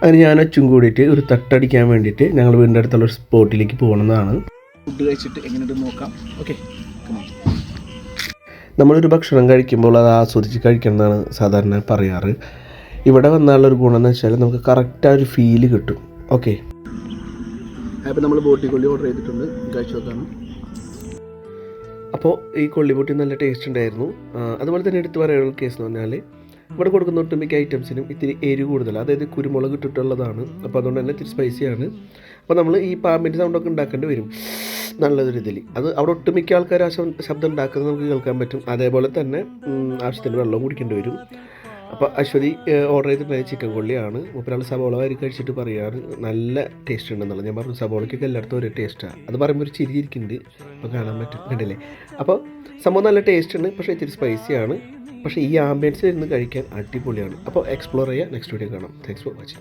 അങ്ങനെ ഞാൻ അച്ചും കൂടിയിട്ട് ഒരു തട്ടടിക്കാൻ വേണ്ടിയിട്ട് ഞങ്ങൾ വീടിൻ്റെ അടുത്തുള്ള ഒരു സ്പോട്ടിലേക്ക് പോകണമെന്നാണ്. ഫുഡ് കഴിച്ചിട്ട് എങ്ങനെയുണ്ടെന്ന് നോക്കാം. ഓക്കെ, നമ്മളൊരു ഭക്ഷണം കഴിക്കുമ്പോൾ അത് ആസ്വദിച്ച് കഴിക്കണം എന്നാണ് സാധാരണ പറയാറ്. ഇവിടെ വന്നാലുള്ളൊരു ഗുണം എന്ന് വെച്ചാൽ നമുക്ക് കറക്റ്റ് ആ ഒരു ഫീല് കിട്ടും. ഓക്കെ, അപ്പോൾ നമ്മൾ ബോട്ടിക്കൊള്ളി ഓർഡർ ചെയ്തിട്ടുണ്ട്, കഴിച്ചു നോക്കാം. അപ്പോൾ ഈ കൊള്ളിബോട്ടി നല്ല ടേസ്റ്റ് ഉണ്ടായിരുന്നു. അതുപോലെ തന്നെ എടുത്ത് പറയാനുള്ള കേസ് എന്ന് പറഞ്ഞാൽ ഇവിടെ കൊടുക്കുന്ന ഒട്ടുമിക്ക ഐറ്റംസിനും ഇത്തിരി എരിവ് കൂടുതലാണ്, അതായത് കുരുമുളക് ഇട്ടിട്ടുള്ളതാണ്. അപ്പോൾ അതുകൊണ്ട് തന്നെ ഇത്തിരി സ്പൈസിയാണ്. അപ്പോൾ നമ്മൾ ഈ പാമ്പിൻ്റെ സൗണ്ടൊക്കെ ഉണ്ടാക്കേണ്ടി വരും നല്ലൊരു ഇതിൽ. അത് അവിടെ ഒട്ടുമിക്ക ആൾക്കാർ ആ ശബ്ദം ഉണ്ടാക്കുന്നത് നമുക്ക് കേൾക്കാൻ പറ്റും. അതേപോലെ തന്നെ ആവശ്യത്തിന് വെള്ളം കുടിക്കേണ്ടി വരും. അപ്പോൾ അശ്വതി ഓർഡർ ചെയ്തിട്ടുണ്ടായ ചിക്കൻ കൊള്ളിയാണ്. മുപ്പരാൾ സബോള വരി കഴിച്ചിട്ട് പറയാറ് നല്ല ടേസ്റ്റ് ഉണ്ടെന്നുള്ളത്. ഞാൻ പറഞ്ഞു സബോളയ്ക്കൊക്കെ എല്ലായിടത്തും ഒരേ ടേസ്റ്റാണ്. അത് പറയുമ്പോൾ ഒരു ചിരി ഇരിക്കുന്നുണ്ട്, അപ്പോൾ കാണാൻ പറ്റും, കണ്ടില്ലേ? അപ്പോൾ സംഭവം നല്ല ടേസ്റ്റ് ഉണ്ട്, പക്ഷേ ഇത്തിരി സ്പൈസിയാണ്. പക്ഷേ ഈ ആംബിയൻസിൽ ഇരുന്ന് കഴിക്കാൻ അടിപൊളിയാണ്. അപ്പോൾ എക്സ്പ്ലോർ ചെയ്യുക. നെക്സ്റ്റ് വീഡിയോ കാണാം. Thanks for watching.